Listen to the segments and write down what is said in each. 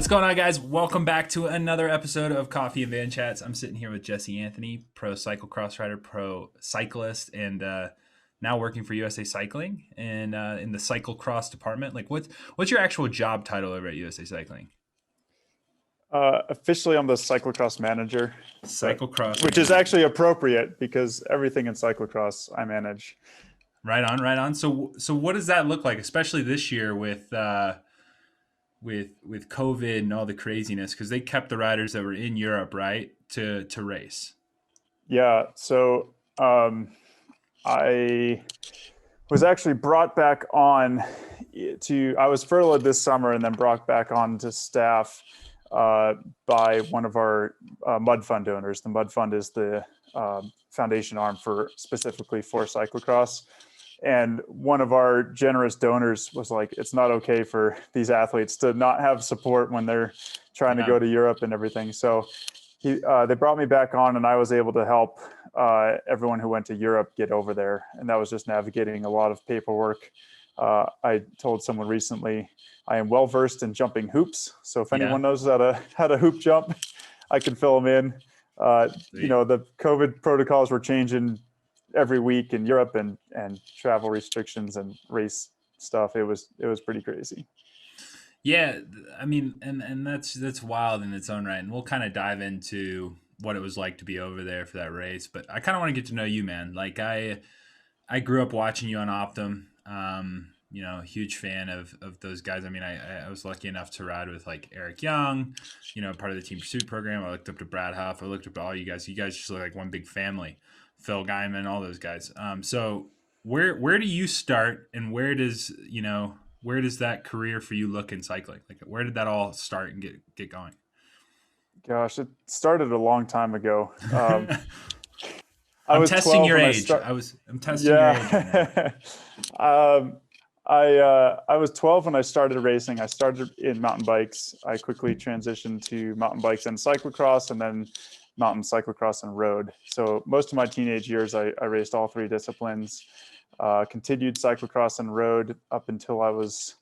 going on, guys? Welcome back to another episode of Coffee and Van Chats. I'm sitting here with Jesse Anthony, pro cyclocross rider, pro cyclist, and now working for USA Cycling and in the cyclocross department. Like, what's your actual job title over at USA Cycling? Officially, I'm the cyclocross manager, Cyclocross which manager. is actually appropriate because everything in cyclocross I manage. Right on, right on. So what does that look like, especially this year with COVID and all the craziness? Because they kept the riders that were in Europe, right, to race. Yeah, so I was actually brought back on I was furloughed this summer and then brought back on to staff by one of our Mud Fund donors. The Mud Fund is the foundation arm specifically for cyclocross. And one of our generous donors was like, it's not okay for these athletes to not have support when they're trying to go to Europe and everything. So they brought me back on and I was able to help everyone who went to Europe get over there. And that was just navigating a lot of paperwork. I told someone recently, I am well-versed in jumping hoops. So if anyone knows how to hoop jump, I can fill them in. The COVID protocols were changing every week in Europe and travel restrictions and race stuff. It was pretty crazy. Yeah, I mean, and that's wild in its own right. And we'll kind of dive into what it was like to be over there for that race. But I kind of want to get to know you, man. Like I grew up watching you on Optum. Huge fan of those guys. I mean, I was lucky enough to ride with like Eric Young, part of the Team Pursuit program. I looked up to Brad Huff. I looked up to all you guys. You guys just look like one big family. Phil Guyman, all those guys. So where do you start, and where does that career for you look in cycling? Like, where did that all start and get going? Gosh, it started a long time ago. I'm testing your age. I'm testing your age. I was 12 when I started racing. I started in mountain bikes. I quickly transitioned to mountain bikes and cyclocross, and then mountain cyclocross and road. So most of my teenage years, I raced all three disciplines. Continued cyclocross and road up until I was,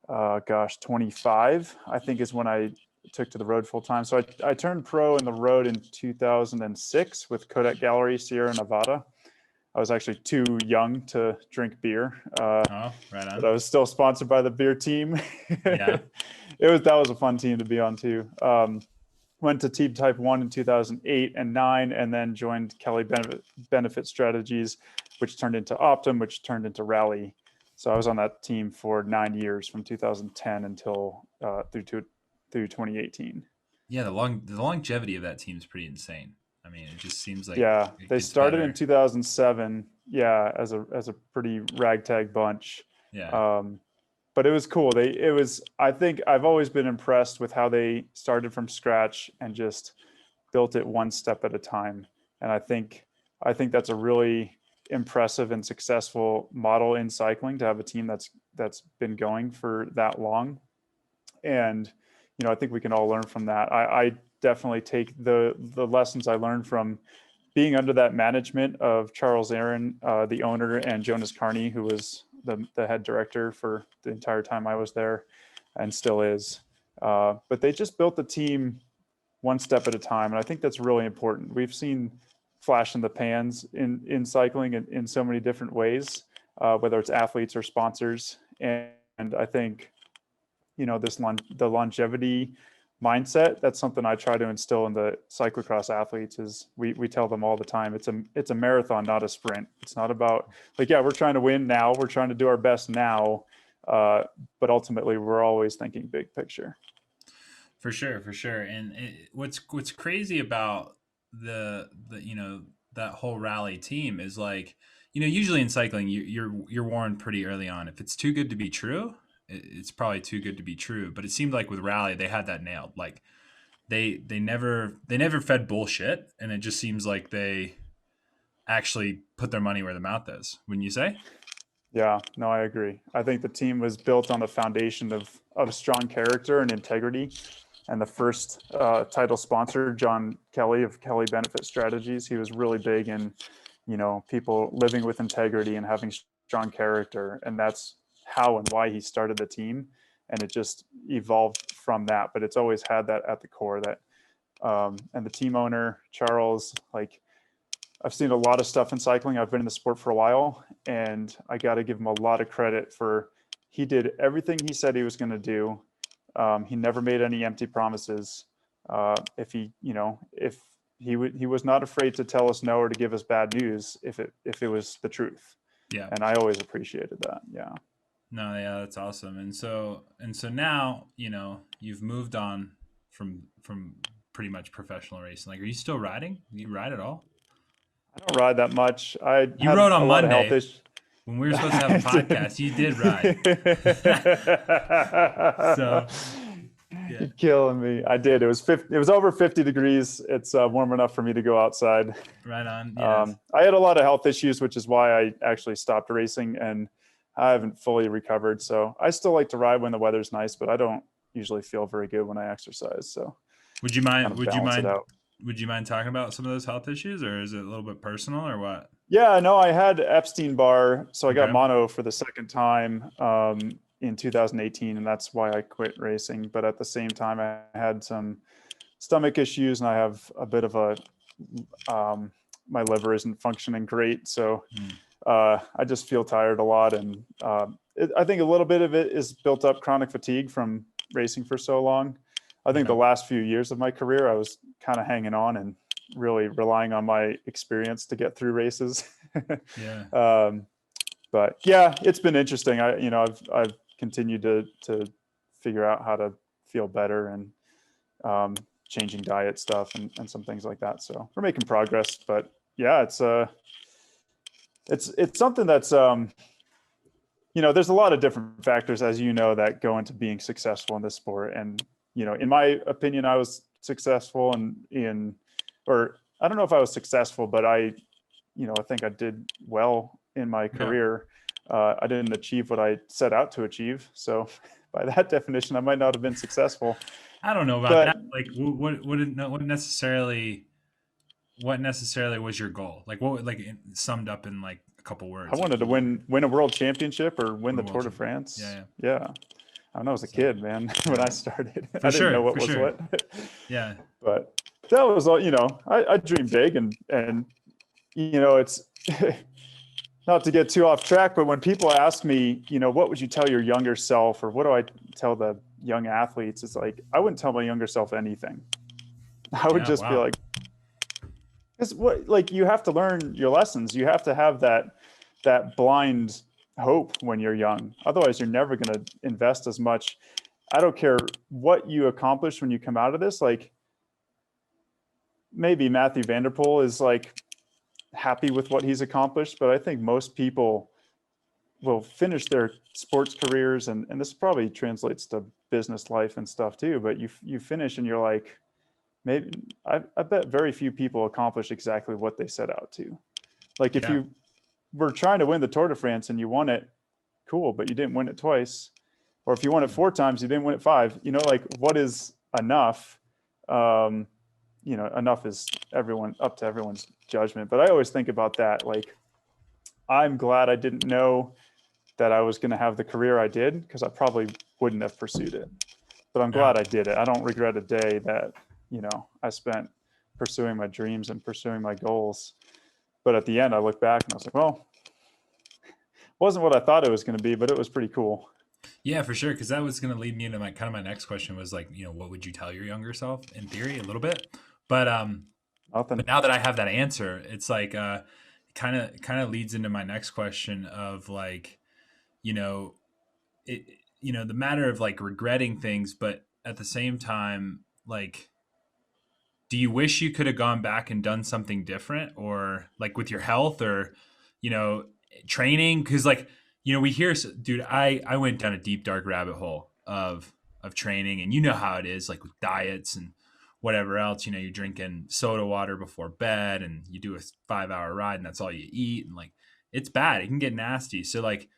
25, I think is when I took to the road full time. So I turned pro in the road in 2006 with Kodak Gallery, Sierra Nevada. I was actually too young to drink beer. Right on. But I was still sponsored by the beer team. Yeah. That was a fun team to be on too. Went to Team Type 1 in 2008 and 9, and then joined Kelly Benefit Strategies, which turned into Optum, which turned into Rally. So I was on that team for 9 years, from 2010 until through 2018. Yeah, the longevity of that team is pretty insane. I mean, it just seems like they started in 2007. Yeah, as a pretty ragtag bunch. Yeah. But it was cool. I think I've always been impressed with how they started from scratch and just built it one step at a time. And I think that's a really impressive and successful model in cycling, to have a team that's been going for that long. And, I think we can all learn from that. I definitely take the lessons I learned from being under that management of Charles Aaron, the owner, and Jonas Carney, who was the head director for the entire time I was there and still is. But they just built the team one step at a time. And I think that's really important. We've seen flash in the pans in cycling in so many different ways, whether it's athletes or sponsors. And I think, the longevity mindset, that's something I try to instill in the cyclocross athletes. Is we tell them all the time, it's a marathon, not a sprint. It's not about we're trying to win now, we're trying to do our best now, but ultimately we're always thinking big picture. For sure. And what's crazy about the that whole Rally team is, like, usually in cycling you're warned pretty early on. If it's too good to be true, it's probably too good to be true. But it seemed like with Rally, they had that nailed. Like they never fed bullshit, and it just seems like they actually put their money where their mouth is. Wouldn't you say? Yeah, no, I agree. I think the team was built on the foundation of strong character and integrity. And the first title sponsor, John Kelly of Kelly Benefit Strategies, he was really big in, people living with integrity and having strong character. And that's how and why he started the team. And it just evolved from that, but it's always had that at the core. That and the team owner, Charles, like, I've seen a lot of stuff in cycling. I've been in the sport for a while, and I got to give him a lot of credit for, he did everything he said he was going to do. He never made any empty promises. If he was not afraid to tell us no or to give us bad news if it was the truth. Yeah. And I always appreciated that. Yeah. No, yeah, that's awesome. And so now, you've moved on from pretty much professional racing. Like, are you still riding? Do you ride at all? I don't ride that much. I You had rode a on lot of health Monday issues. when we were supposed to have a podcast. You did ride. So, yeah. You're killing me. I did. It was over 50 degrees. It's warm enough for me to go outside. Right on. Yes. I had a lot of health issues, which is why I actually stopped racing, and I haven't fully recovered. So I still like to ride when the weather's nice, but I don't usually feel very good when I exercise. So Would you mind? kind of balance it out. Would you mind talking about some of those health issues, or is it a little bit personal, or what? Yeah, no, I had Epstein-Barr, so I got Okay. mono for the second time in 2018, and that's why I quit racing. But at the same time, I had some stomach issues, and I have a bit of a my liver isn't functioning great, so I just feel tired a lot, and I think a little bit of it is built up chronic fatigue from racing for so long. I think the last few years of my career, I was kind of hanging on and really relying on my experience to get through races. Yeah. But yeah, it's been interesting. I've continued to figure out how to feel better, and changing diet stuff and some things like that. So we're making progress, but yeah, it's something that's, there's a lot of different factors, as you know, that go into being successful in this sport. And, in my opinion, I was successful or I don't know if I was successful, but I think I did well in my career. I didn't achieve what I set out to achieve. So by that definition, I might not have been successful. I don't know about that. Like, what necessarily was your goal? Like, what, like, summed up in like a couple words? I wanted to win a world championship or win the Tour de France. Yeah. I don't know, I was a kid, man, when I started. I didn't know what was what. Yeah. But that was all, I dream big, and it's not to get too off track, but when people ask me, what would you tell your younger self, or what do I tell the young athletes? It's like, I wouldn't tell my younger self anything. I would just be like, because you have to learn your lessons. You have to have that blind hope when you're young. Otherwise, you're never going to invest as much. I don't care what you accomplish when you come out of this. Like, maybe Matthew Van Der Poel is like happy with what he's accomplished, but I think most people will finish their sports careers, and this probably translates to business life and stuff too, but you finish and you're like, maybe I bet very few people accomplish exactly what they set out to. Like, if you were trying to win the Tour de France and you won it, cool, but you didn't win it twice. Or if you won it 4 times, you didn't win it 5. Like, what is enough? Enough is up to everyone's judgment. But I always think about that. Like, I'm glad I didn't know that I was going to have the career I did, because I probably wouldn't have pursued it. But I'm glad I did it. I don't regret a day that, I spent pursuing my dreams and pursuing my goals. But at the end, I look back and I was like, well, it wasn't what I thought it was going to be, but it was pretty cool. Yeah, for sure. Because that was going to lead me into my next question was like, what would you tell your younger self? In theory, a little bit, but now that I have that answer, it's like kind of leads into my next question of like, the matter of like regretting things, but at the same time, like, do you wish you could have gone back and done something different, or like with your health, or training? Because like, we hear, dude, I went down a deep dark rabbit hole of training, and how it is, like with diets and whatever else. You're drinking soda water before bed, and you do a 5-hour ride, and that's all you eat, and like, it's bad. It can get nasty. So like,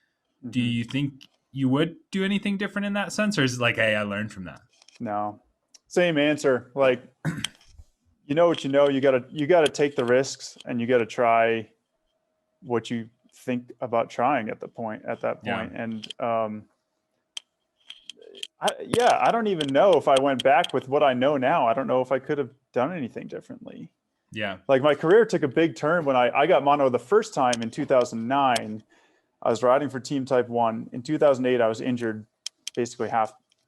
do you think you would do anything different in that sense, or is it like, hey, I learned from that? No, same answer. Like, what you gotta take the risks, and you gotta try what you think about trying at that point. And I don't even know if I went back with what I know now. I don't know if I could have done anything differently. Yeah. Like my career took a big turn when I got mono the first time in 2009. I was riding for Team Type 1. In 2008, I was injured basically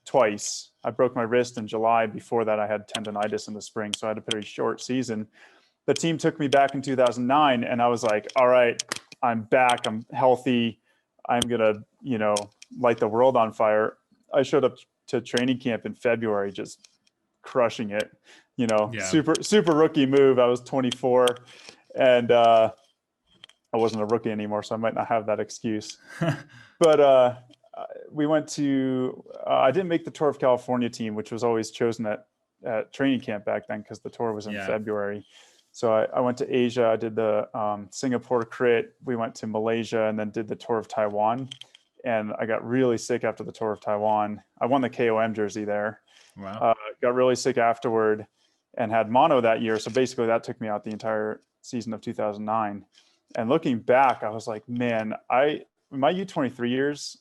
twice. I broke my wrist in July. Before that, I had tendonitis in the spring, so I had a pretty short season. The team took me back in 2009, and I was like, all right, I'm back. I'm healthy. I'm going to, light the world on fire. I showed up to training camp in February, just crushing it, Yeah. super rookie move. I was 24 and I wasn't a rookie anymore, so I might not have that excuse. But we went to, I didn't make the Tour of California team, which was always chosen at training camp back then because the tour was in February. So I went to Asia. I did the Singapore crit. We went to Malaysia and then did the Tour of Taiwan. And I got really sick after the Tour of Taiwan. I won the KOM jersey there. Wow. Got really sick afterward and had mono that year. So basically that took me out the entire season of 2009. And looking back, I was like, man, my U23 years,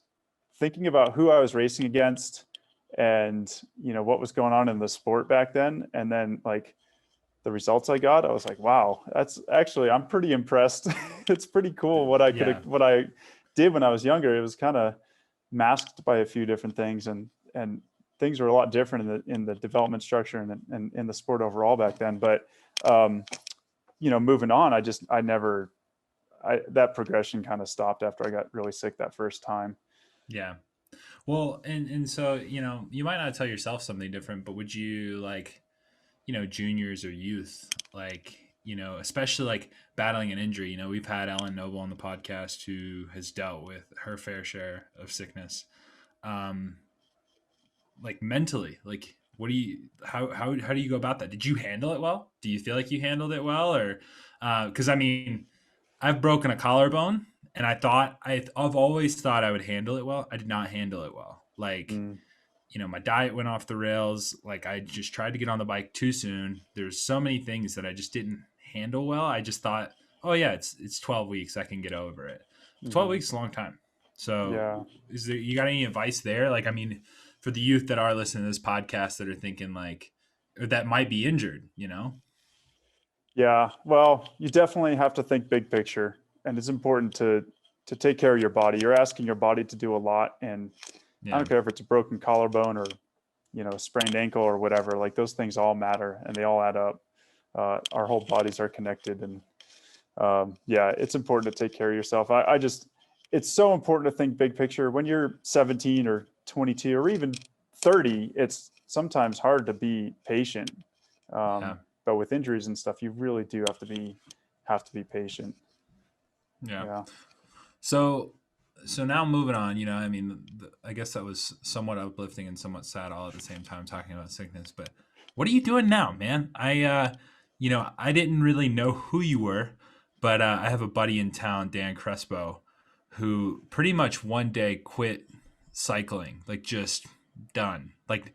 thinking about who I was racing against and, what was going on in the sport back then. And then like the results I got, I was like, wow, I'm pretty impressed. It's pretty cool what I did when I was younger. It was kind of masked by a few different things and things were a lot different in the development structure and in the sport overall back then. But, moving on, that progression kind of stopped after I got really sick that first time. Yeah. Well, and so, you might not tell yourself something different, but would you like, juniors or youth, like, especially like battling an injury, we've had Ellen Noble on the podcast who has dealt with her fair share of sickness. Like mentally, like, how do you go about that? Did you handle it well? Do you feel like you handled it well? Or, cause I mean, I've broken a collarbone and I've always thought I would handle it well. I did not handle it well. Like, my diet went off the rails. Like I just tried to get on the bike too soon. There's so many things that I just didn't handle well. I just thought, oh yeah, it's 12 weeks. I can get over it. 12 weeks is a long time. So you got any advice there? Like, I mean, for the youth that are listening to this podcast that are thinking like, or that might be injured, Yeah, well, you definitely have to think big picture, and it's important to take care of your body. You're asking your body to do a lot, and I don't care if it's a broken collarbone or a sprained ankle or whatever. Like those things all matter, and they all add up. Our whole bodies are connected, and it's important to take care of yourself. It's so important to think big picture. When you're 17 or 22 or even 30, it's sometimes hard to be patient. But with injuries and stuff, you really do have to be patient. Yeah. So now moving on, I mean, I guess that was somewhat uplifting and somewhat sad all at the same time talking about sickness, but what are you doing now, man? I didn't really know who you were, but I have a buddy in town, Dan Crespo, who pretty much one day quit cycling, like just done. Like,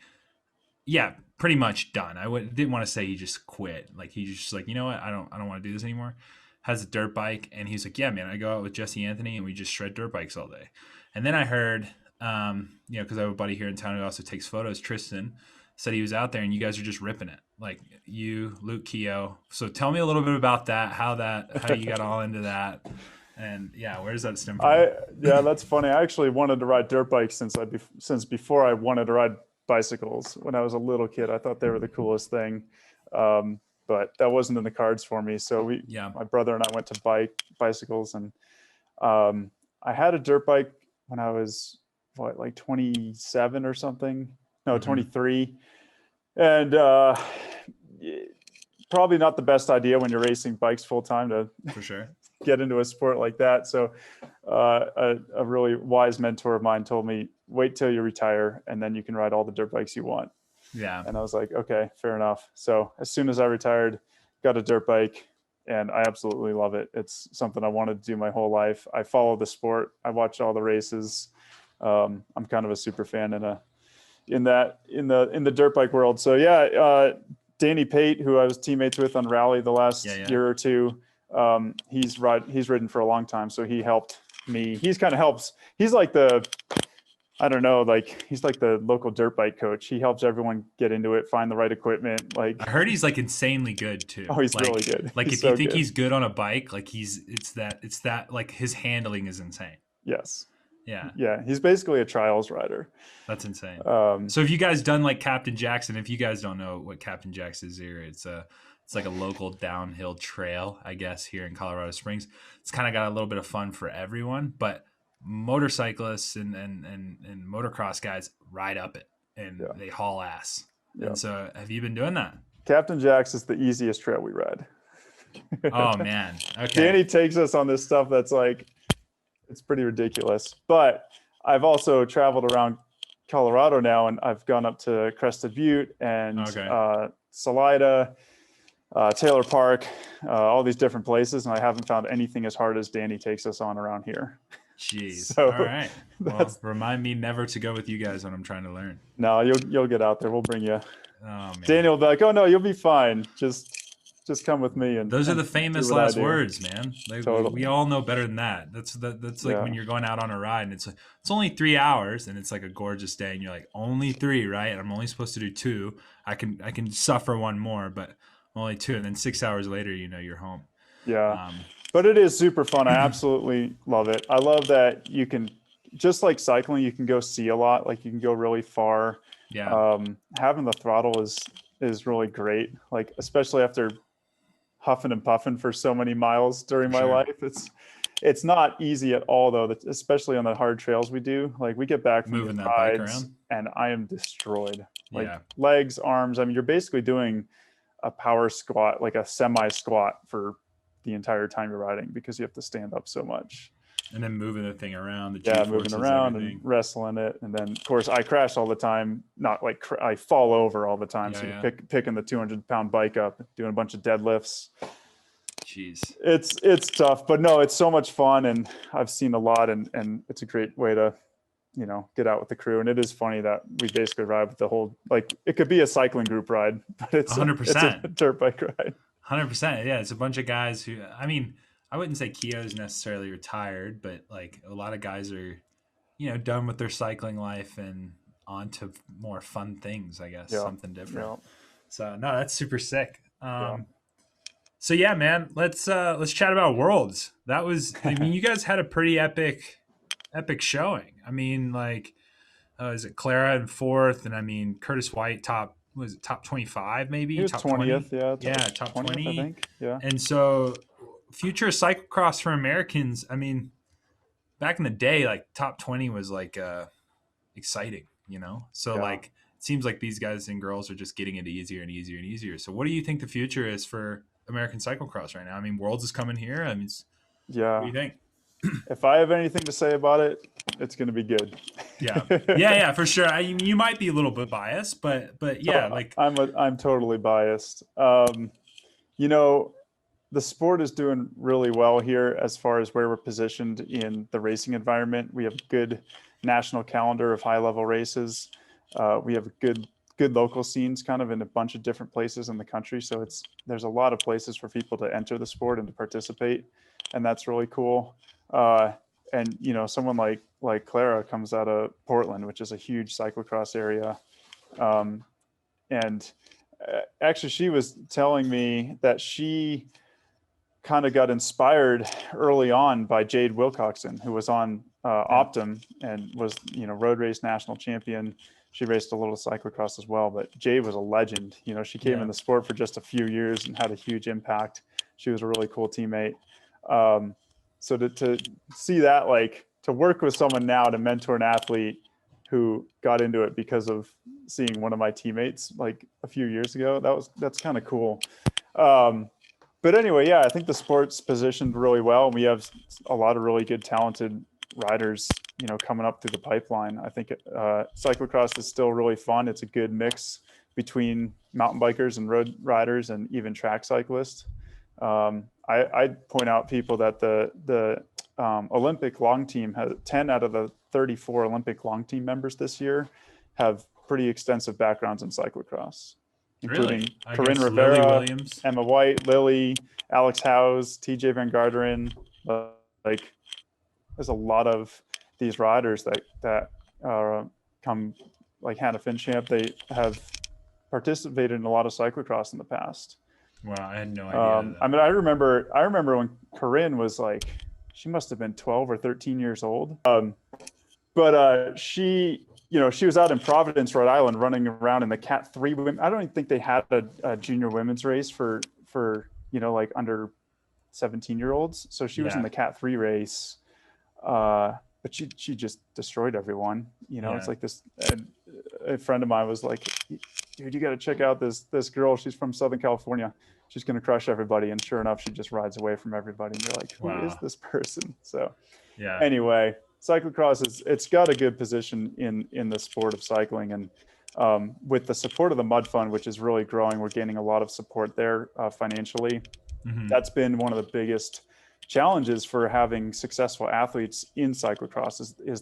yeah, pretty much done. Didn't want to say he just quit. Like he just like, you know what? I don't want to do this anymore. Has a dirt bike, and he's like, yeah, man, I go out with Jesse Anthony and we just shred dirt bikes all day. And then I heard, because I have a buddy here in town who also takes photos, Tristan, said he was out there and you guys are just ripping it. Like you, Luke Keogh. So tell me a little bit about that, how you got all into that. And yeah, where does that stem from? That's funny. I actually wanted to ride dirt bikes since before I wanted to ride bicycles. When I was a little kid, I thought they were the coolest thing. But that wasn't in the cards for me. So my brother and I went to bicycles, and I had a dirt bike when I was like 27 or something. No, 23. And probably not the best idea when you're racing bikes full time to for sure get into a sport like that. So a really wise mentor of mine told me, wait till you retire and then you can ride all the dirt bikes you want. Yeah. And I was like, okay, fair enough. So as soon as I retired, got a dirt bike, and I absolutely love it. It's something I wanted to do my whole life. I follow the sport. I watch all the races. I'm kind of a super fan in the dirt bike world. So Danny Pate, who I was teammates with on Rally the last year or two, he's ridden for a long time. So he helped me. He's like the I don't know, like he's like the local dirt bike coach. He helps everyone get into it, find the right equipment. I Like, heard he's like insanely good too. oh, he's really good. Like He's if you so think good. he's good on a bike, like it's that like his handling is insane. Yes. Yeah, Yeah. He's basically a trials rider. that's insane. Um, So have you guys done like Captain Jackson? If you guys don't know what Captain Jackson is here, it's like a local downhill trail, I guess, here in Colorado Springs. It's kind of got a little bit of fun for everyone, but motorcyclists and motocross guys ride up it and yeah. they haul ass. Yeah. And so have you been doing that? Captain Jack's is the easiest trail we ride. Oh man. Okay. Danny takes us on this stuff that's like, it's pretty ridiculous. But I've also traveled around Colorado now, and I've gone up to Crested Butte and Okay. Salida, Taylor Park, all these different places, and I haven't found anything as hard as Danny takes us on around here. Jeez. So All right. Well, remind me never to go with you guys when I'm trying to learn. no, you'll get out there. We'll bring you. Oh man. Daniel will be like, oh no, you'll be fine. Just come with me. And those are the and famous do what I last do. words, man. Like, Totally. we all know better than that. That's like Yeah. when you're going out on a ride and it's only 3 hours and it's like a gorgeous day and you're like only 3, right? And I'm only supposed to do 2. I can suffer one more, but only 2, and then 6 hours later, you're home. Yeah. But it is super fun. I absolutely love it. I love that you can, just like cycling, you can go see a lot. Like you can go really far. Yeah. Having the throttle is really great. Like especially after huffing and puffing for so many miles during my Sure. life. It's not easy at all though, especially on the hard trails we do. Like we get back from Moving these that bike rides around. and I am destroyed. Like Yeah. legs, arms. I mean, you're basically doing a power squat, like a semi squat for the entire time you're riding because you have to stand up so much. And then moving the thing around, the Yeah, G-forces, moving around everything. and wrestling it. And then of course I crash all the time. Not like I fall over all the time. Yeah, So yeah. you're picking the 200-pound bike up, doing a bunch of deadlifts. Jeez. It's tough, but no, it's so much fun, and I've seen a lot, and it's a great way to, get out with the crew. And it is funny that we basically ride with the whole, like it could be a cycling group ride, but it's 100%. a dirt bike ride. 100%. Yeah, it's a bunch of guys who, I mean, I wouldn't say Keogh's necessarily retired, but like a lot of guys are, done with their cycling life and on to more fun things, I guess, Yeah. something different. Yeah. So no, that's super sick. Yeah. So yeah, man, let's chat about Worlds. That was, I mean, you guys had a pretty epic showing. I mean, like, is it Clara in 4th, and I mean Curtis White top 25 maybe? He was top 20th, 20? yeah. Yeah, top 20. I think. Yeah. And so future cyclocross for Americans, I mean, back in the day, like top 20 was like exciting, So Yeah. like it seems like these guys and girls are just getting it easier and easier and easier. So what do you think the future is for American cyclocross right now? I mean, Worlds is coming here. I mean, what do Yeah. you think? If I have anything to say about it, it's going to be good. Yeah, for sure. You might be a little bit biased, but yeah, like I'm totally biased. The sport is doing really well here as far as where we're positioned in the racing environment. We have a good national calendar of high level races. We have good local scenes kind of in a bunch of different places in the country. So there's a lot of places for people to enter the sport and to participate. And that's really cool. And someone like Clara comes out of Portland, which is a huge cyclocross area. And actually she was telling me that she kind of got inspired early on by Jade Wilcoxon, who was on Optum and was, road race national champion. She raced a little cyclocross as well, but Jade was a legend. She came in the sport for just a few years and had a huge impact. She was a really cool teammate. So to see that, like to work with someone now to mentor an athlete who got into it because of seeing one of my teammates like a few years ago, that's kind of cool. But anyway, yeah, I think the sport's positioned really well. We have a lot of really good, talented riders, coming up through the pipeline. I think cyclocross is still really fun. It's a good mix between mountain bikers and road riders and even track cyclists. I'd point out people that the Olympic long team has 10 out of the 34 Olympic long team members this year have pretty extensive backgrounds in cyclocross, including really? Corinne Rivera, Emma White, Lily, Alex Howes, TJ Van Garderen. Like there's a lot of these riders that come like Hannah Finchamp, they have participated in a lot of cyclocross in the past. Wow, I had no idea I that. mean, I remember when Corinne was like, she must have been 12 or 13 years old. But she, she was out in Providence, Rhode Island, running around in the Cat 3 women. I don't even think they had a junior women's race for like under 17-year-olds. So she was in Yeah, the Cat 3 race. But she just destroyed everyone. It's yeah. like this. A friend of mine was like, dude, you got to check out this girl. She's from Southern California. She's going to crush everybody. And sure enough, she just rides away from everybody. And you're like, who is Wow. this person? So Yeah. anyway, cyclocross it's got a good position in the sport of cycling. And with the support of the Mud Fund, which is really growing, we're gaining a lot of support there financially. Hmm. That's been one of the biggest challenges for having successful athletes in cyclocross is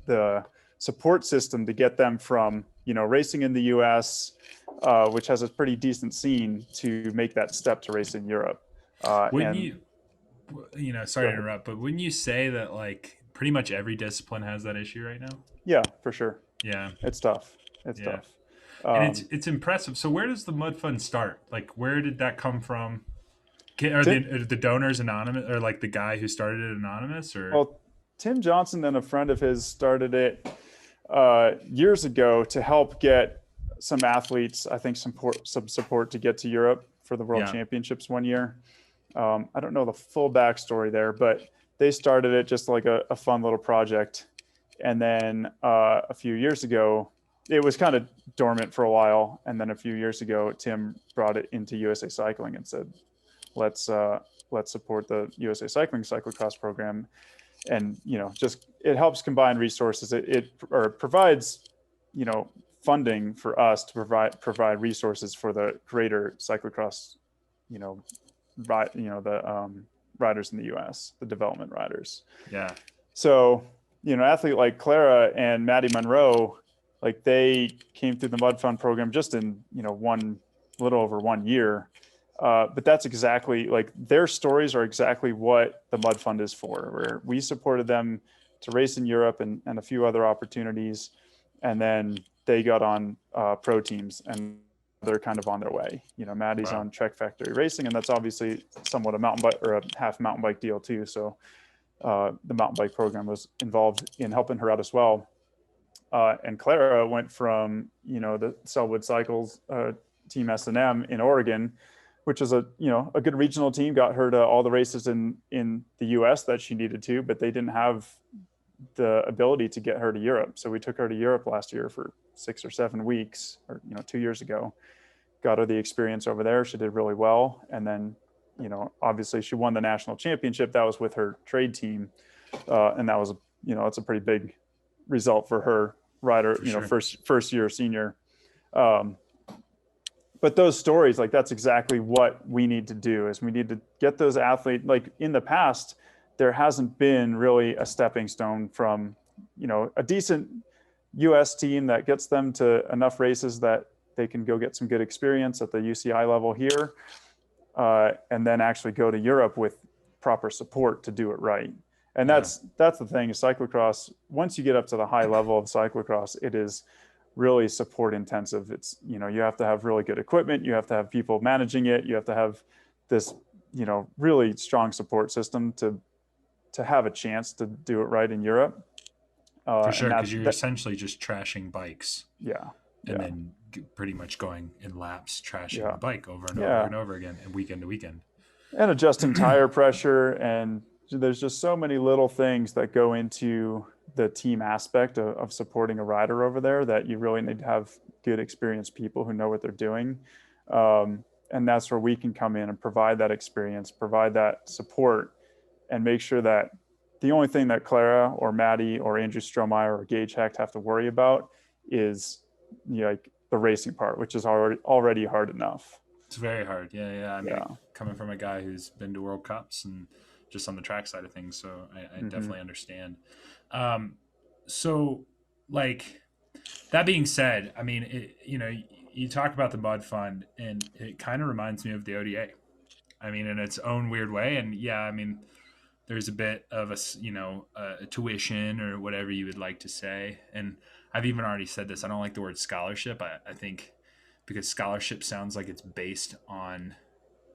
the support system to get them from racing in the US, which has a pretty decent scene, to make that step to race in Europe. Wouldn't And you, sorry go to ahead. interrupt, but wouldn't you say that like pretty much every discipline has that issue right now? Yeah, for sure. Yeah. It's tough. It's Yeah. tough. And it's Um, it's impressive. So where does the Mud Fund start? Like where did that come from? Are Tim, the donors anonymous, or like the guy who started it anonymous, or well, Tim Johnson and a friend of his started it years ago to help get some athletes, I think, some support to get to Europe for the World yeah. Championships one year. I don't know the full backstory there, but they started it just like a fun little project. And then a few years ago, it was kind of dormant for a while. And then a few years ago, Tim brought it into USA Cycling and said, let's let's support the USA Cycling cyclocross program. And just it helps combine resources. It or provides funding for us to provide resources for the greater cyclocross, you know, the riders in the US, the development riders. Yeah. So athlete like Clara and Maddie Monroe, like they came through the Mud Fund program just in one little over 1 year. But that's exactly, like, their stories are exactly what the Mud Fund is for, where we supported them to race in Europe and a few other opportunities. And then they got on pro teams and they're kind of on their way. Maddie's Wow. on Trek Factory Racing, and that's obviously somewhat a mountain bike or a half mountain bike deal too. So the mountain bike program was involved in helping her out as well. And Clara went from, the Selwood Cycles team S&M in Oregon, which is a good regional team, got her to all the races in the US that she needed to, but they didn't have the ability to get her to Europe. So we took her to Europe last year for 6 or 7 weeks, or 2 years ago. Got her the experience over there. She did really well. And then, obviously she won the national championship. That was with her trade team. And that was, it's a pretty big result for her rider, For sure. first year senior. But those stories, like, that's exactly what we need to do, is we need to get those athletes. Like, in the past, there hasn't been really a stepping stone from, a decent US team that gets them to enough races that they can go get some good experience at the UCI level here, and then actually go to Europe with proper support to do it right. And Yeah. that's the thing, is cyclocross, once you get up to the high level of cyclocross, it is really support intensive. It's, you have to have really good equipment. You have to have people managing it. You have to have this, really strong support system to have a chance to do it right in Europe. For And sure, because you're essentially just trashing bikes yeah, and yeah, then pretty much going in laps, trashing yeah, the bike over and over yeah. and over again, and weekend to weekend. And adjusting tire pressure. And there's just so many little things that go into the team aspect of supporting a rider over there, that you really need to have good experienced people who know what they're doing. And that's where we can come in and provide that experience, provide that support, and make sure that the only thing that Clara or Maddie or Andrew Strohmeyer or Gage Hecht have to worry about is, like, the racing part, which is already hard enough. It's very hard. Yeah, yeah. I mean, Yeah. coming from a guy who's been to World Cups and just on the track side of things, so I Mm-hmm. definitely understand. So, like, that being said, I mean, you talk about the Mud Fund, and it kind of reminds me of the ODA. I mean, in its own weird way, and yeah, I mean, there's a bit of a tuition or whatever you would like to say. And I've even already said this. I don't like the word scholarship. I think because scholarship sounds like it's based on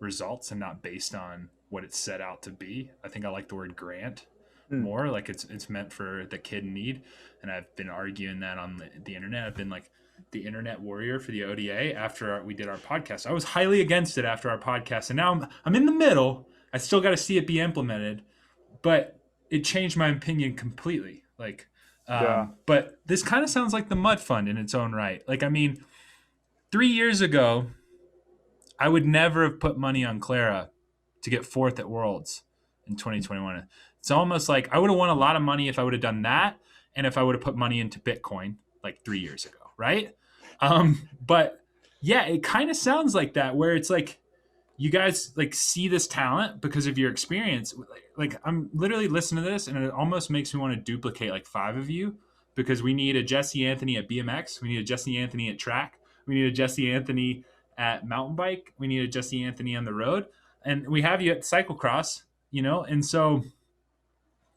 results and not based on what it's set out to be. I think I like the word grant Mm. more. Like it's meant for the kid in need. And I've been arguing that on the internet. I've been like the internet warrior for the ODA after we did our podcast. I was highly against it after our podcast, and now I'm in the middle. I still got to see it be implemented, but it changed my opinion completely. Like, Yeah. but this kind of sounds like the Mud Fund in its own right. Like, I mean, 3 years ago, I would never have put money on Clara to get fourth at Worlds in 2021. It's almost like I would have won a lot of money if I would have done that, and if I would have put money into Bitcoin like 3 years ago, right? But yeah, it kind of sounds like that, where it's like you guys like see this talent because of your experience. Like I'm literally listening to this, and it almost makes me want to duplicate like 5 of you, because we need a Jesse Anthony at BMX, we need a Jesse Anthony at track, we need a Jesse Anthony at mountain bike, we need a Jesse Anthony on the road, and we have you at cyclocross, and so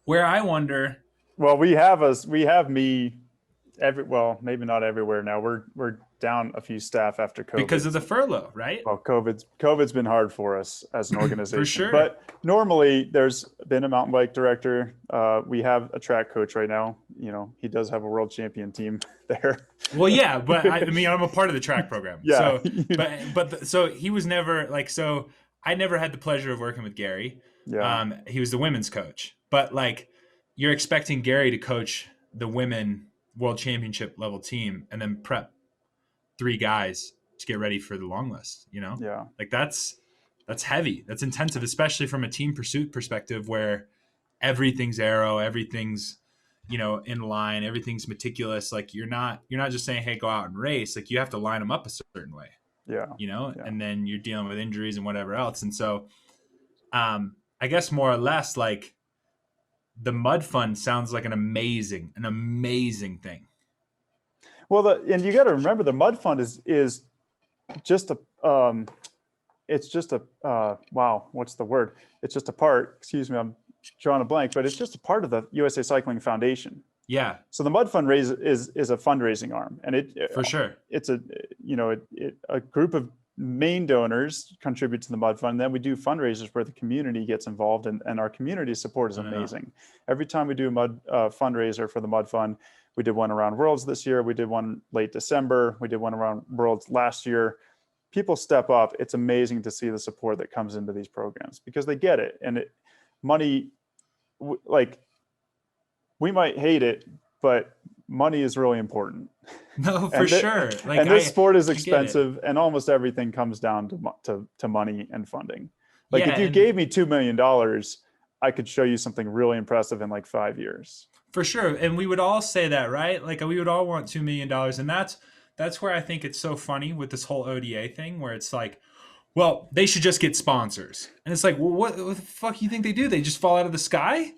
where I wonder, Well, we have me well, maybe not everywhere now. We're down a few staff after because COVID. of the furlough, right? Well, COVID's been hard for us as an organization. For sure. But normally there's been a mountain bike director. We have a track coach right now. He does have a world champion team there. Well, yeah, but I mean, I'm a part of the track program. Yeah. So he was never like, so I never had the pleasure of working with Gary. Yeah. He was the women's coach, but like you're expecting Gary to coach the women world championship level team and then prep 3 guys to get ready for the long list, Yeah. like that's heavy. That's intensive, especially from a team pursuit perspective where everything's arrow, everything's, in line, everything's meticulous. Like you're not just saying, hey, go out and race. Like you have to line them up a certain way, Yeah. and then you're dealing with injuries and whatever else. And so, I guess more or less like the Mud Fund sounds like an amazing thing. Well, and you got to remember the Mud Fund is just a it's just a wow, what's the word? It's just a part. Excuse me, I'm drawing a blank, but it's just a part of the USA Cycling Foundation. Yeah. So the Mud Fund is a fundraising arm, and For sure. It's a a group of main donors contribute to the Mud Fund. Then we do fundraisers where the community gets involved, and our community support is amazing. Every time we do a fundraiser for the Mud Fund, we did one around Worlds this year. We did one late December. We did one around Worlds last year. People step up. It's amazing to see the support that comes into these programs because they get it. And money, like we might hate it, but money is really important. No, for sure. Like, and this sport is expensive, and almost everything comes down to money and funding. Like if you gave me $2 million, I could show you something really impressive in like 5 years. For sure. And we would all say that, right? Like we would all want $2 million. And that's where I think it's so funny with this whole ODA thing, where it's like, well, they should just get sponsors. And it's like, well, what the fuck you think they do? They just fall out of the sky?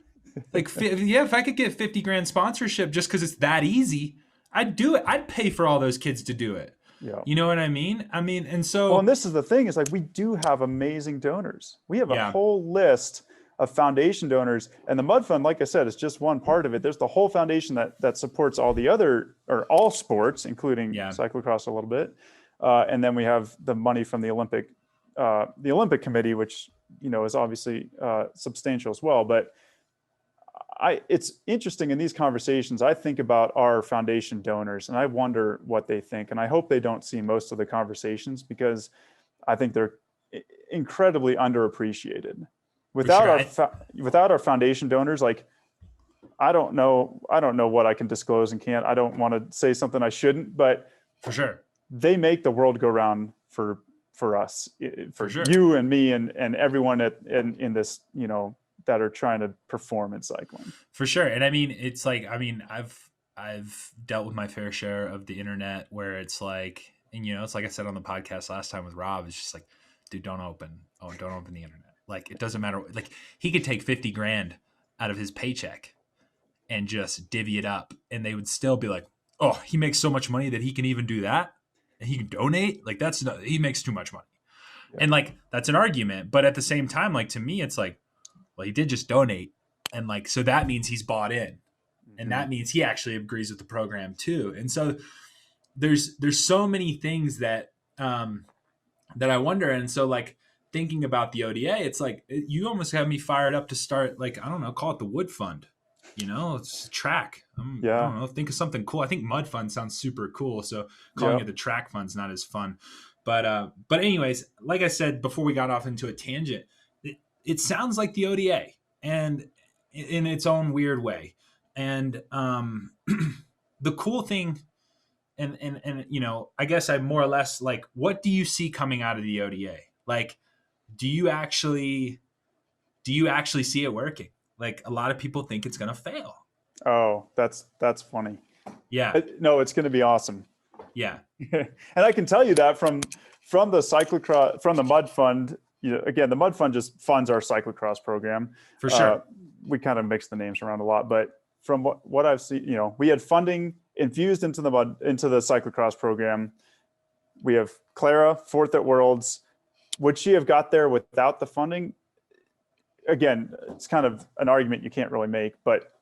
Like, yeah, if I could get 50 grand sponsorship just because it's that easy, I'd do it. I'd pay for all those kids to do it. Yeah. You know what I mean? And so. Well, and this is the thing, is like, we do have amazing donors. We have a whole list of foundation donors, and the Mud Fund, like I said, is just one part of it. There's the whole foundation that supports all the other, or all sports, including cyclocross a little bit. And then we have the money from the Olympic Committee, which, is obviously substantial as well. But it's interesting in these conversations, I think about our foundation donors and I wonder what they think. And I hope they don't see most of the conversations, because I think they're incredibly underappreciated. Without our foundation donors, like, I don't know what I can disclose and can't. I don't want to say something I shouldn't, but for sure, they make the world go round for us, for sure. You and me and everyone in this, that are trying to perform in cycling. For sure. And I mean, it's like, I've dealt with my fair share of the internet where it's like, and it's like I said on the podcast last time with Rob, it's just like, dude, don't open the internet. Like, it doesn't matter. Like, he could take 50 grand out of his paycheck and just divvy it up, and they would still be like, oh, he makes so much money that he can even do that, and he can donate. Like, he makes too much money. Yeah. And like, that's an argument. But at the same time, like, to me, it's like, Well, he did just donate, and like so that means he's bought in, and Mhm. that means he actually agrees with the program too. And so there's so many things that that I wonder. And so like thinking about the ODA, it's like you almost have me fired up to start like I don't know, call it the Wood Fund. You know, it's a track. I Yeah. don't know. Think of something cool. I think Mud Fund sounds super cool. So calling it Yep. the track fund's not as fun. But anyways, like I said before, we got off into a tangent. It sounds like the ODA, and in its own weird way. And the cool thing, and you know, I guess I more or less like, what do you see coming out of the ODA? Like, do you actually see it working? Like a lot of people think it's gonna fail. Oh, that's funny. Yeah, No, it's going to be awesome. yeah, And I can tell you that from the cyclocross, from the Mud Fund. You know, again, the Mud Fund just funds our cyclocross program. for Uh, sure. we kind of mix the names around a lot, but from what I've seen, you know, we had funding infused into the cyclocross program. We have Clara, fourth at Worlds. Would she have got there without the funding? Again, it's kind of an argument you can't really make, but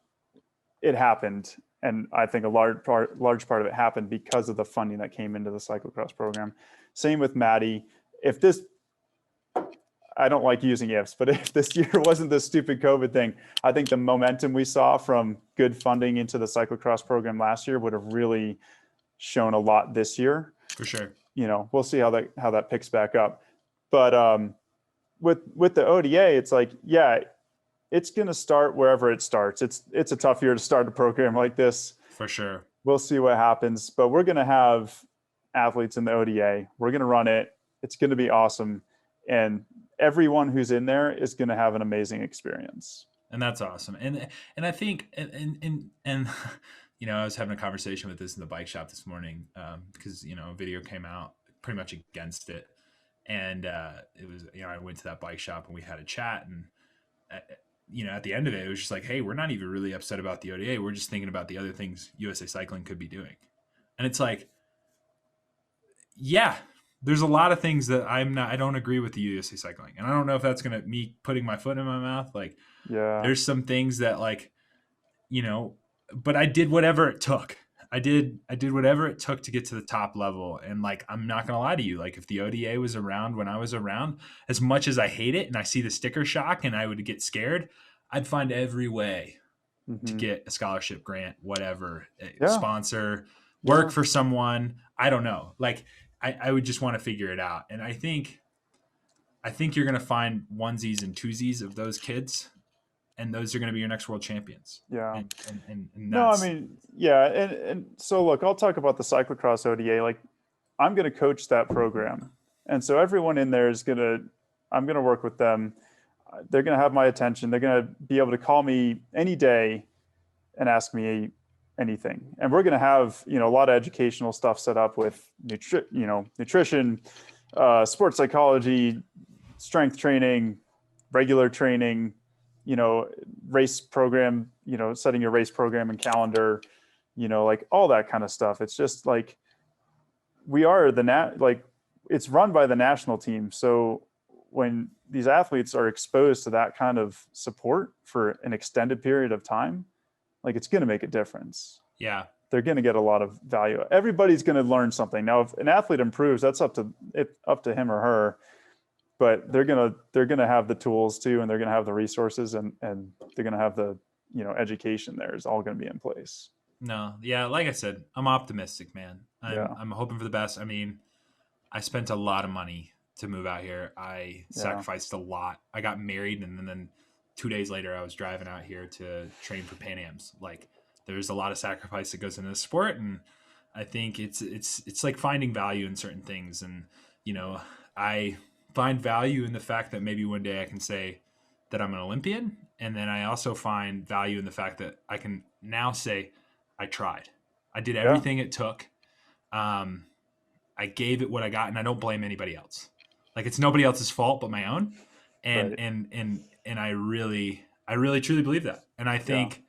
it happened. And I think a large part of it happened because of the funding that came into the cyclocross program. Same with Maddie. If this, I don't like using ifs, but if this year wasn't this stupid COVID thing, I think the momentum we saw from good funding into the cyclocross program last year would have really shown a lot this year. For sure. You know, we'll see how that picks back up. But with the ODA, it's like, yeah, it's going to start wherever it starts. It's a tough year to start a program like this. For sure. We'll see what happens, but we're going to have athletes in the ODA. We're going to run it. It's going to be awesome, and everyone who's in there is going to have an amazing experience. And that's awesome. And I think and you know, I was having a conversation with this in the bike shop this morning because you know a video came out pretty much against it, and it was, you know, I went to that bike shop and we had a chat, and you know, at the end of it, it was just like, hey, we're not even really upset about the ODA. We're just thinking about the other things USA Cycling could be doing. And it's like, yeah, there's a lot of things that I don't agree with the USA Cycling. And I don't know if that's going to me putting my foot in my mouth. Like, Yeah. there's some things that like, you know, but I did whatever it took. I did whatever it took to get to the top level. And like, I'm not going to lie to you. Like if the ODA was around when I was around, as much as I hate it and I see the sticker shock and I would get scared, I'd find every way to Mm-hmm. get a scholarship grant, whatever, Yeah. sponsor, work Yeah. for someone. I don't know. Like I would just want to figure it out. And I think you're going to find onesies and twosies of those kids, and those are going to be your next world champions. Yeah. And No, I that's mean, yeah, and so look, I'll talk about the cyclocross ODA. Like, I'm going to coach that program, and so everyone in there is I'm going to work with them. They're going to have my attention. They're going to be able to call me any day and ask me anything. And we're going to have, you know, a lot of educational stuff set up with nutrition, sports psychology, strength training, regular training, you know, race program, you know, setting your race program and calendar, you know, like all that kind of stuff. It's just like we are it's run by the national team. So when these athletes are exposed to that kind of support for an extended period of time, like it's going to make a difference. yeah. They're going to get a lot of value. Everybody's going to learn something. Now, if an athlete improves, that's up to him or her, but they're going to have the tools too, and they're going to have the resources, and they're going to have the, you know, education there is all going to be in place. No, yeah, like I said, I'm optimistic, man. Yeah. I'm hoping for the best. I mean, I spent a lot of money to move out here. I sacrificed a lot. I got married, and then 2 days later, I was driving out here to train for Pan Am's. Like, there's a lot of sacrifice that goes into the sport, and I think it's like finding value in certain things. And you know, I find value in the fact that maybe one day I can say that I'm an Olympian, and then I also find value in the fact that I can now say I tried. I did Yeah. everything it took. I gave it what I got, and I don't blame anybody else. Like it's nobody else's fault but my own. And Right. and I really truly believe that. And I think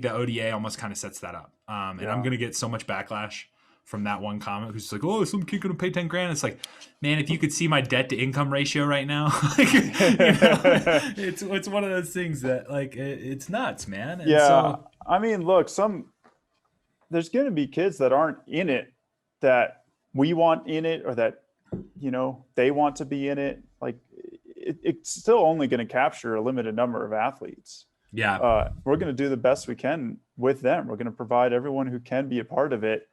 the ODA almost kind of sets that up. And I'm Yeah. going to get so much backlash from that one comment who's like, oh, some kid gonna pay 10 grand. It's like, man, if you could see my debt to income ratio right now, like, it's one of those things that like it's nuts, man. And Yeah. so I mean, look, there's going to be kids that aren't in it that we want in it, or that, they want to be in it. Like it's still only going to capture a limited number of athletes. yeah, We're going to do the best we can with them. We're going to provide everyone who can be a part of it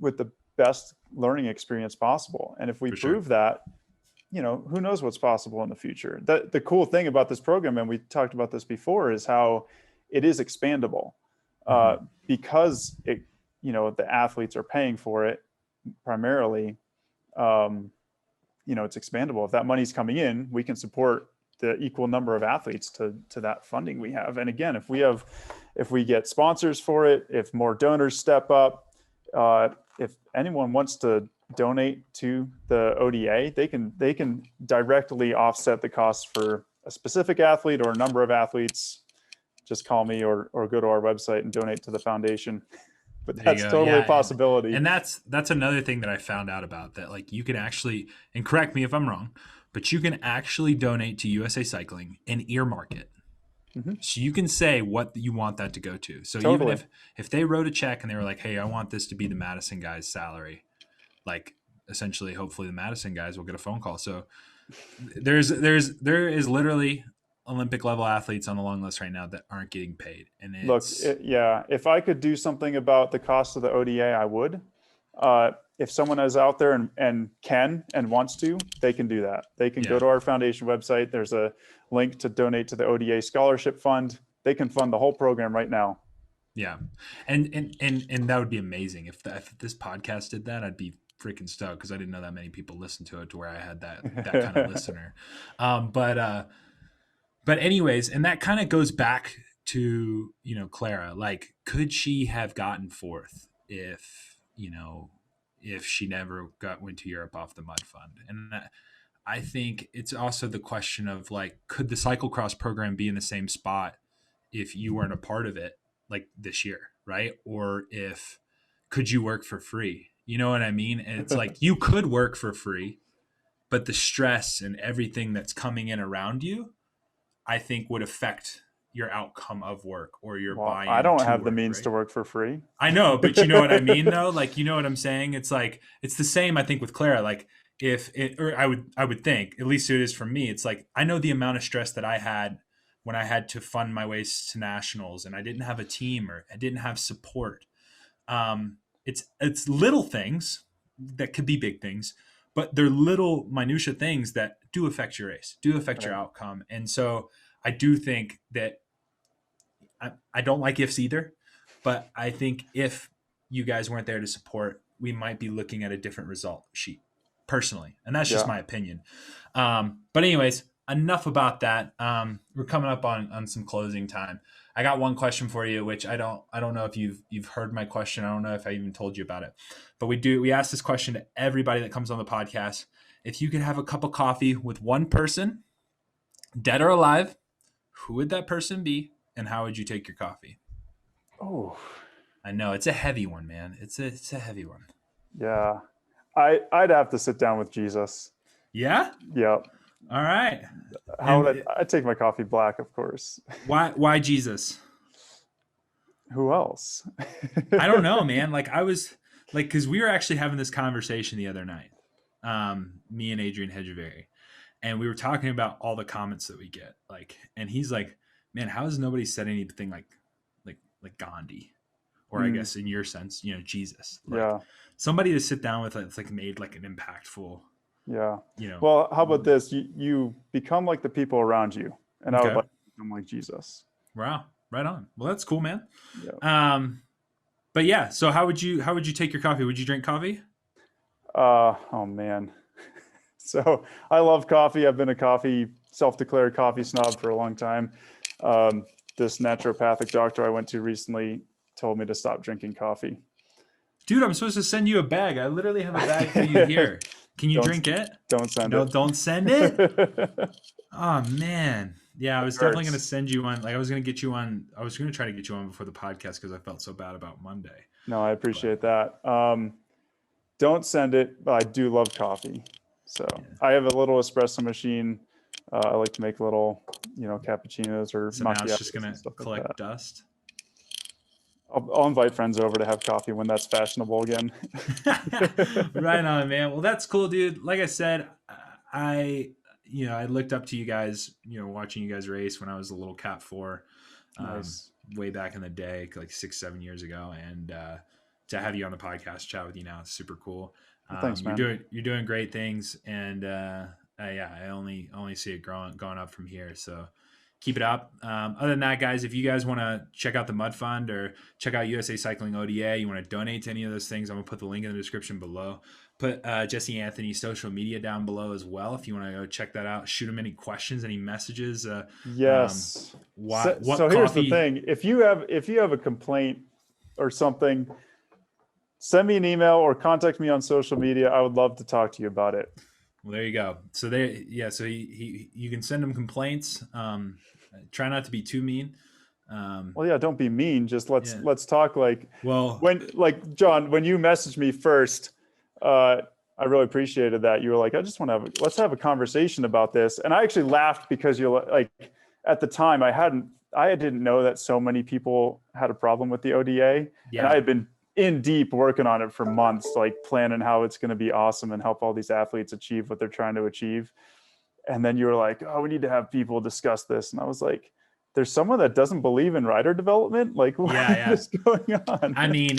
with the best learning experience possible. And if we for prove sure. that, who knows what's possible in the future. The cool thing about this program, and we talked about this before, is how it is expandable, because the athletes are paying for it primarily. It's expandable. If that money's coming in, we can support the equal number of athletes to that funding we have. And again, if we get sponsors for it, if more donors step up, if anyone wants to donate to the ODA, they can directly offset the cost for a specific athlete or a number of athletes. Just call me or go to our website and donate to the foundation. But that's totally a possibility. And that's another thing that I found out about, that like you can actually, and correct me if I'm wrong, but you can actually donate to USA Cycling and earmark it. So you can say what you want that to go to. So even if they wrote a check and they were like, hey, I want this to be the Madison guys' salary, like essentially, hopefully the Madison guys will get a phone call. So there is literally Olympic level athletes on the long list right now that aren't getting paid. And it's, if I could do something about the cost of the ODA, I would. If someone is out there and can and wants to, they can do that. They can go to our foundation website. There's a link to donate to the ODA scholarship fund. They can fund the whole program right now. Yeah. And that would be amazing. If this podcast did that, I'd be freaking stoked, because I didn't know that many people listened to it to where I had that kind of listener. But anyways, and that kind of goes back to, Clara, like, could she have gotten fourth if she never went to Europe off the Mud Fund? And I think it's also the question of like, could the cyclocross program be in the same spot if you weren't a part of it, like this year, right? Or could you work for free? You know what I mean? And it's like, you could work for free, but the stress and everything that's coming in around you, I think, would affect your outcome of work or your buy-in. I don't have the means to work for free. I know, but you know what I mean, though? Like, you know what I'm saying? It's like, it's the same, I think, with Clara. Like, I would think, at least it is for me, it's like, I know the amount of stress that I had when I had to fund my ways to nationals and I didn't have a team or I didn't have support. It's little things that could be big things, but they're little minutia things that do affect your race, do affect your outcome. And so I do think that I don't like ifs either, but I think if you guys weren't there to support, we might be looking at a different result sheet personally. And that's just my opinion. But anyways, enough about that. We're coming up on some closing time. I got one question for you, which I don't know if you've heard my question. I don't know if I even told you about it, but we ask this question to everybody that comes on the podcast. If you could have a cup of coffee with one person, dead or alive, who would that person be, and how would you take your coffee? Oh, I know it's a heavy one, man. It's a heavy one. Yeah, I'd have to sit down with Jesus. Yeah. Yep. All right. How would I take my coffee black, of course. Why Jesus? Who else? I don't know, man. Like I was like, cause we were actually having this conversation the other night. Me and Adrian Hedgeberry, and we were talking about all the comments that we get. Like, and he's like, man, how has nobody said anything like Gandhi? Or I guess in your sense, Jesus. Like, somebody to sit down with that's like made like an impactful. Yeah. Well, how about this? You become like the people around you, and I would like to become like Jesus. Wow. Right on. Well, that's cool, man. Yeah. But yeah, so how would you take your coffee? Would you drink coffee? Oh man. So I love coffee. I've been a self-declared coffee snob for a long time. This naturopathic doctor I went to recently told me to stop drinking coffee. Dude, I'm supposed to send you a bag. I literally have a bag for you here. Can you drink it? Don't send it. No, don't send it. Oh man. Yeah, I was definitely going to send you on. Like I was going to get you on. I was going to try to get you on before the podcast because I felt so bad about Monday. No, I appreciate that. don't send it, but I do love coffee. So I have a little espresso machine. I like to make little, cappuccinos or So now it's macchiatos just gonna and stuff like collect that. dust. I'll invite friends over to have coffee when that's fashionable again. Right on, man. Well, that's cool, dude. Like I said, I I looked up to you guys, watching you guys race when I was a little Cat 4, Nice. way back in the day, like 6, 7 years ago, and to have you on the podcast, chat with you now, it's super cool. Well, thanks, man. You're doing great things, and yeah, I only see it going up from here. So keep it up. Other than that, guys, if you guys want to check out the Mud Fund or check out USA Cycling ODA, you want to donate to any of those things, I'm gonna put the link in the description below. Put Jesse Anthony's social media down below as well if you want to go check that out. Shoot him any questions, any messages. Yes. What so here's the thing: if you have a complaint or something, send me an email or contact me on social media. I would love to talk to you about it. Well, there you go. So so you can send him complaints. Try not to be too mean. Well, yeah, don't be mean. Just let's talk. Well, John, when you messaged me first, I really appreciated that. You were like, I just want to let's have a conversation about this. And I actually laughed because you're like, at the time I didn't know that so many people had a problem with the ODA. Yeah. And I had been in deep working on it for months, like planning how it's going to be awesome and help all these athletes achieve what they're trying to achieve. And then you were like, oh, we need to have people discuss this. And I was like, there's someone that doesn't believe in rider development. Like, what is going on? I mean,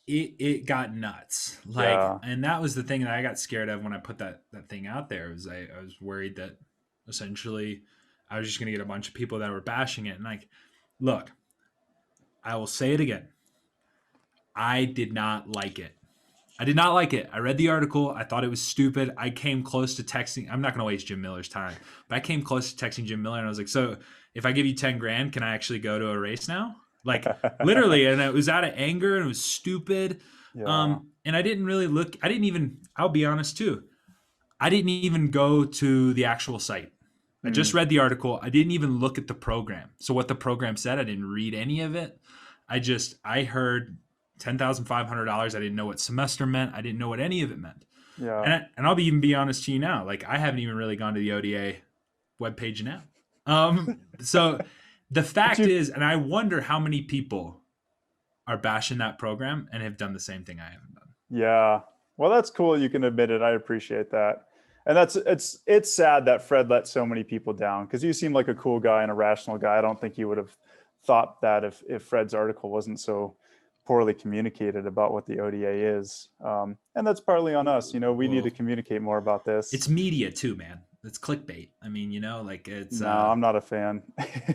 it got nuts. And that was the thing that I got scared of when I put that thing out there. Was I was worried that essentially I was just going to get a bunch of people that were bashing it. And look, I will say it again. I did not like it. I did not like it. I read the article. I thought it was stupid. I came close to texting. I'm not going to waste Jim Miller's time, but I came close to texting Jim Miller and I was like, so if I give you 10 grand, can I actually go to a race now? Literally. And it was out of anger and it was stupid. Yeah. And I didn't really look, I'll be honest too. I didn't even go to the actual site. I just read the article. I didn't even look at the program. So what the program said, I didn't read any of it. I heard $10,500. I didn't know what semester meant. I didn't know what any of it meant. Yeah. And I'll even be honest to you now. I haven't even really gone to the ODA webpage now. So the fact is, and I wonder how many people are bashing that program and have done the same thing I haven't done. Yeah. Well, that's cool. You can admit it. I appreciate that. And it's sad that Fred let so many people down because you seem like a cool guy and a rational guy. I don't think you would have thought that if Fred's article wasn't so poorly communicated about what the ODA is. And that's partly on us. We need to communicate more about this. It's media too, man. It's clickbait. I mean, it's... No, I'm not a fan.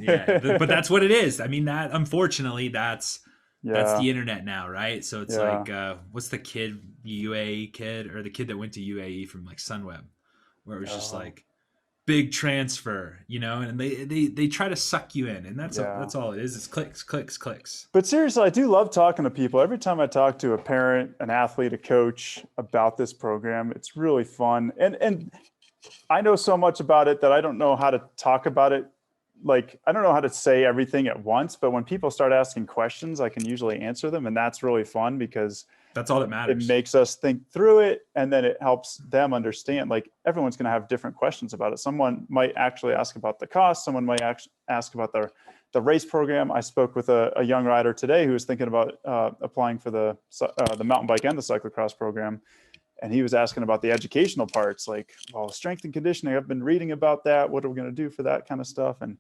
Yeah, but that's what it is. I mean, that unfortunately, that's the internet now, right? So it's what's the kid, UAE kid, or the kid that went to UAE from Sunweb, where it was just big transfer, and they try to suck you in, and that's all it is. It's clicks, clicks, clicks. But seriously, I do love talking to people. Every time I talk to a parent, an athlete, a coach about this program, it's really fun. And I know so much about it that I don't know how to talk about it. I don't know how to say everything at once, but when people start asking questions, I can usually answer them. And that's really fun because that's all that matters. It makes us think through it. And then it helps them understand, everyone's going to have different questions about it. Someone might actually ask about the cost. Someone might ask about the race program. I spoke with a young rider today who was thinking about applying for the mountain bike and the cyclocross program. And he was asking about the educational parts, strength and conditioning. I've been reading about that. What are we going to do for that kind of stuff? And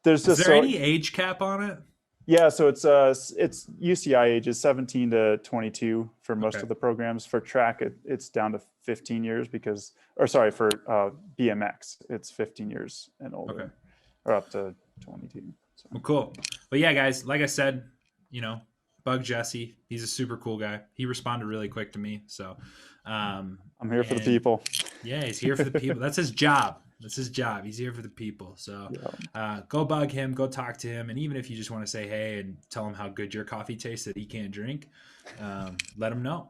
is there any age cap on it? Yeah, so it's UCI ages 17 to 22 for most of the programs. For track, it's down to 15 years for BMX, it's 15 years and older, or up to 22. So. Well, cool. But yeah, guys, like I said, bug Jesse. He's a super cool guy. He responded really quick to me. So I'm here for the people. Yeah, he's here for the people. That's his job. That's his job. He's here for the people. So go bug him, go talk to him. And even if you just want to say hey and tell him how good your coffee tastes that he can't drink, let him know.